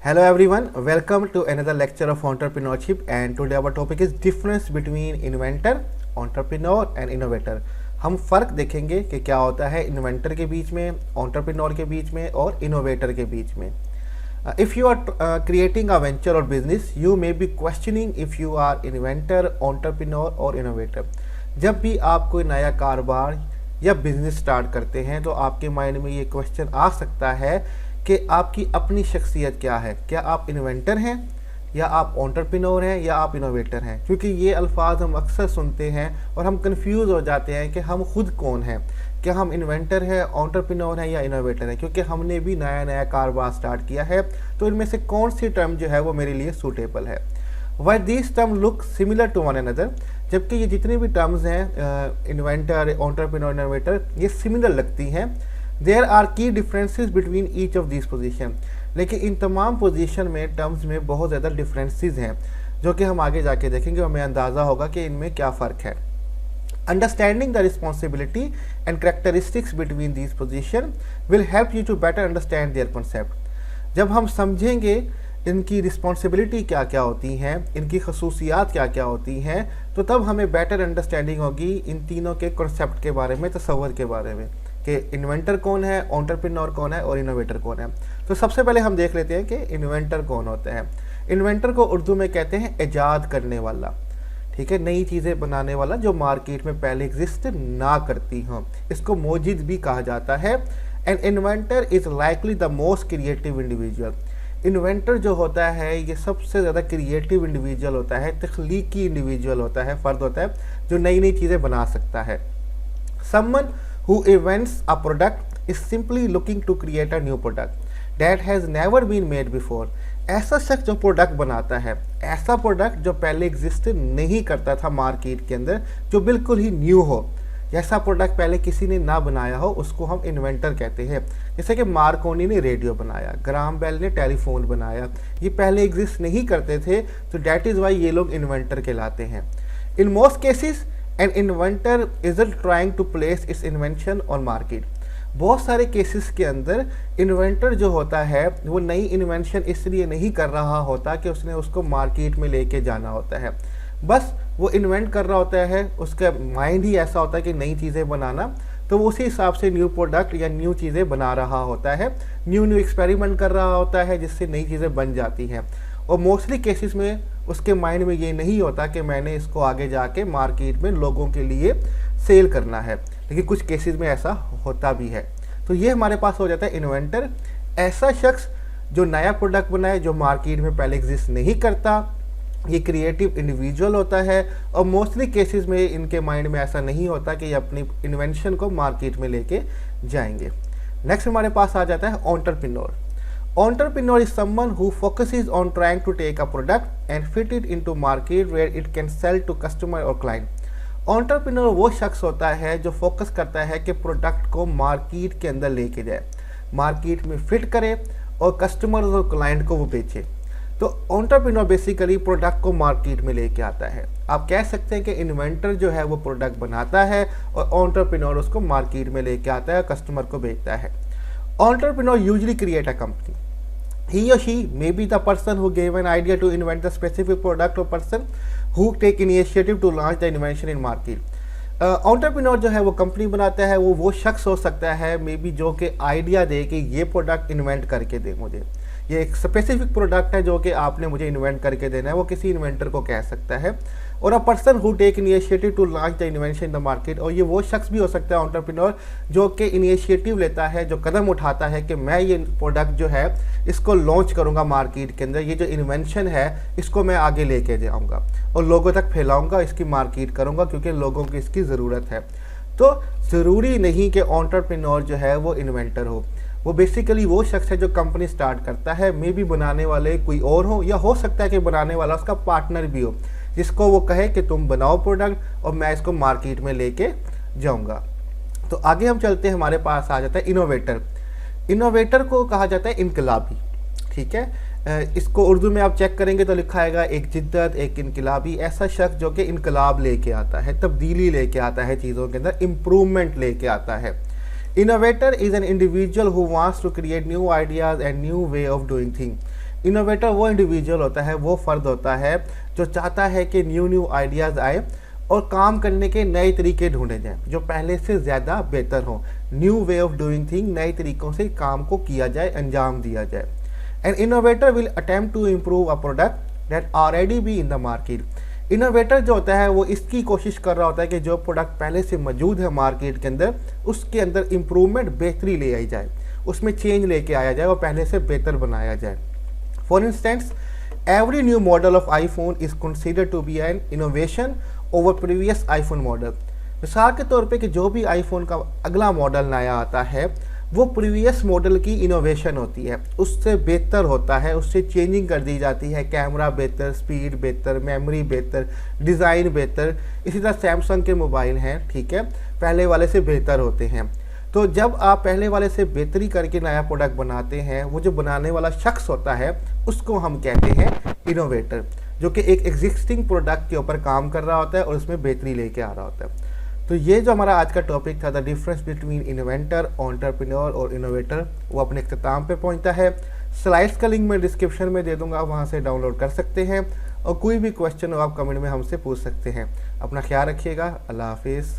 Hello everyone, welcome to another lecture of entrepreneurship and today our topic is difference between inventor, entrepreneur and innovator। हम फ़र्क देखेंगे कि क्या होता है इन्वेंटर के बीच में, entrepreneur के बीच में और innovator के बीच में। If you are creating a venture or business, you may be questioning if you are inventor, entrepreneur और innovator। जब भी आप कोई नया कारोबार या बिजनेस स्टार्ट करते हैं तो आपके माइंड में ये क्वेश्चन आ सकता है कि आपकी अपनी शख्सियत क्या है, क्या आप इन्वेंटर हैं या आप एंटरप्रेन्योर हैं या आप इनोवेटर हैं। क्योंकि ये अल्फाज हम अक्सर सुनते हैं और हम कंफ्यूज हो जाते हैं कि हम खुद कौन हैं, क्या हम इन्वेंटर हैं, एंटरप्रेन्योर हैं या इनोवेटर हैं। क्योंकि हमने भी नया नया कारोबार स्टार्ट किया है तो इनमें से कौन सी टर्म जो है वो मेरे लिए सूटेबल है। Why this term look similar to one another, जबकि ये जितनी भी टर्म्स हैं इन्वेंटर, एंटरप्रेन्योर, इनोवेटर, ये सिमिलर लगती हैं। There are key differences between each of this position, लेकिन इन तमाम पोजीशन में टर्म्स में बहुत ज़्यादा डिफरेंसेस हैं जो कि हम आगे जाके देखेंगे और हमें अंदाज़ा होगा कि इनमें क्या फ़र्क है। Understanding the responsibility and characteristics between this position will help you to better understand their concept. जब हम समझेंगे इनकी रिस्पॉन्सिबिलिटी क्या क्या होती हैं, इनकी खसूसियात क्या क्या होती हैं, तो तब हमें बेटर अंडरस्टैंडिंग होगी इन तीनों के कॉन्सेप्ट के बारे में, तसव्वुर के बारे में कि इन्वेंटर कौन है, एंटरप्रेन्योर कौन है और इनोवेटर कौन है। तो सबसे पहले हम देख लेते हैं कि इन्वेंटर कौन होता है। इन्वेंटर को उर्दू में कहते हैं ईजाद करने वाला, ठीक है, नई चीज़ें बनाने वाला जो मार्केट में पहले एग्जिस्ट ना करती हों। इसको मोजिद भी कहा जाता है। N inventor is likely the most creative individual. Inventor जो होता है ये सबसे ज़्यादा क्रिएटिव इंडिविजुअल होता है, तख्लीकी इंडिविजुअल होता है, फ़र्द होता है जो नई नई चीज़ें बना सकता है। Someone who invents a product is simply looking to create a new product that has never been made before। ऐसा शख्स जो प्रोडक्ट बनाता है, ऐसा प्रोडक्ट जो पहले एग्जिस्ट नहीं करता था मार्केट के अंदर, जो बिल्कुल ही न्यू हो, जैसा प्रोडक्ट पहले किसी ने ना बनाया हो, उसको हम इन्वेंटर कहते हैं। जैसे कि मार्कोनी ने रेडियो बनाया, ग्राहम बेल ने टेलीफोन बनाया, ये पहले एग्जिस्ट नहीं करते थे, तो डैट इज़ वाई ये लोग इन्वेंटर कहलाते हैं। In most cases N inventor isn't trying to place its invention on market। बहुत सारे केसेस के अंदर इन्वेंटर जो होता है वो नई इन्वेंशन इसलिए नहीं कर रहा होता कि उसने उसको मार्केट में लेके जाना होता है, बस वो इन्वेंट कर रहा होता है, उसका माइंड ही ऐसा होता है कि नई चीज़ें बनाना, तो वो उसी हिसाब से न्यू प्रोडक्ट या न्यू चीज़ें बना रहा होता है, न्यू न्यू एक्सपेरिमेंट कर रहा होता है जिससे नई चीज़ें बन जाती हैं। और मोस्टली केसेस में उसके माइंड में ये नहीं होता कि मैंने इसको आगे जाके मार्केट में लोगों के लिए सेल करना है, लेकिन कुछ केसेस में ऐसा होता भी है। तो ये हमारे पास हो जाता है इन्वेंटर, ऐसा शख्स जो नया प्रोडक्ट बनाए जो मार्केट में पहले एग्जिस्ट नहीं करता। ये क्रिएटिव इंडिविजुअल होता है और मोस्टली केसेस में इनके माइंड में ऐसा नहीं होता कि ये अपनी इन्वेंशन को मार्केट में लेके जाएंगे। नेक्स्ट हमारे पास आ जाता है entrepreneur. Entrepreneur is someone who focuses on trying to take a product and fit it into market where it can sell to customer or client। Entrepreneur वो शख्स होता है जो फोकस करता है कि प्रोडक्ट को मार्केट के अंदर लेके जाए, मार्केट में फिट करे और कस्टमर और क्लाइंट को वो बेचे। तो एंटरप्रेन्योर बेसिकली प्रोडक्ट को मार्केट में लेके आता है। आप कह सकते हैं कि इन्वेंटर जो है वो प्रोडक्ट बनाता है और एंटरप्रेन्योर उसको मार्केट में लेके आता है, कस्टमर को बेचता है। Entrepreneur usually create a company। He or she may be the person who gave an idea to invent the specific product or person who take initiative to launch the invention in market। Entrepreneur जो है वो company बनाता है, वो शख्स हो सकता है मे बी जो कि आइडिया दे कि ये प्रोडक्ट इन्वेंट करके दे मुझे, ये एक स्पेसिफिक प्रोडक्ट है जो कि आपने मुझे इन्वेंट करके देना है, वो किसी इन्वेंटर को कह सकता है। और a person who take initiative to launch the invention in the market, और ये वो शख्स भी हो सकता है एंटरप्रेन्योर जो कि इनिशिएटिव लेता है, जो कदम उठाता है कि मैं ये प्रोडक्ट जो है इसको लॉन्च करूँगा मार्केट के अंदर, ये जो इन्वेंशन है इसको मैं आगे लेके जाऊँगा और लोगों तक फैलाऊँगा, इसकी मार्केट करूँगा क्योंकि लोगों की इसकी ज़रूरत है। तो ज़रूरी नहीं कि एंटरप्रेन्योर जो है वो इन्वेंटर हो, वो बेसिकली वो शख्स है जो कंपनी स्टार्ट करता है, मे बी बनाने वाले कोई और हो या हो सकता है कि बनाने वाला उसका पार्टनर भी हो, जिसको वो कहे कि तुम बनाओ प्रोडक्ट और मैं इसको मार्केट में लेके जाऊंगा। तो आगे हम चलते हैं, हमारे पास आ जाता है इनोवेटर। इनोवेटर को कहा जाता है इनकलाबी, ठीक है। इसको उर्दू में आप चेक करेंगे तो लिखा आएगा एक जिद्दत, एक इनकलाबी, ऐसा शख्स जो कि इनकलाब लेके आता है, तब्दीली लेके आता है चीज़ों के अंदर, इम्प्रूवमेंट लेके आता है। Innovator is an individual who wants to create new ideas and new way of doing things। Innovator वो इंडिविजुअल होता है, वो फर्द होता है जो चाहता है कि न्यू आइडियाज़ आए और काम करने के नए तरीके ढूंढे जाएं जो पहले से ज़्यादा बेहतर हों। New way of doing thing, नए तरीक़ों से काम को किया जाए, अंजाम दिया जाए। An innovator will attempt to improve a product that already be in the market. Innovator जो होता है वो इसकी कोशिश कर रहा होता है कि जो प्रोडक्ट पहले से मौजूद है मार्केट के अंदर, उसके अंदर इम्प्रूवमेंट, बेहतरी ले आई जाए, उसमें चेंज लेके आया जाए और पहले से बेहतर बनाया जाए। For instance, every new model of iPhone is considered to be an innovation over previous iPhone model। मिसाल के तौर पे कि जो भी iPhone का अगला मॉडल नया आता है वो प्रीवियस मॉडल की इनोवेशन होती है, उससे बेहतर होता है, उससे चेंजिंग कर दी जाती है, कैमरा बेहतर, स्पीड बेहतर, मेमोरी बेहतर, डिज़ाइन बेहतर। इसी तरह सैमसंग के मोबाइल हैं, ठीक है, पहले वाले से बेहतर होते हैं। तो जब आप पहले वाले से बेहतरी करके नया प्रोडक्ट बनाते हैं, वो जो बनाने वाला शख्स होता है उसको हम कहते हैं इनोवेटर, जो कि एक एग्जिस्टिंग प्रोडक्ट के ऊपर काम कर रहा होता है और उसमें बेहतरी लेके आ रहा होता है। तो ये जो हमारा आज का टॉपिक था, the difference between inventor, entrepreneur और इनोवेटर, वो अपने इख्तिताम पे पहुंचता है। स्लाइड्स का लिंक मैं डिस्क्रिप्शन में दे दूंगा, वहाँ से डाउनलोड कर सकते हैं और कोई भी क्वेश्चन हो आप कमेंट में हमसे पूछ सकते हैं। अपना ख्याल रखिएगा। अल्लाह हाफिज़।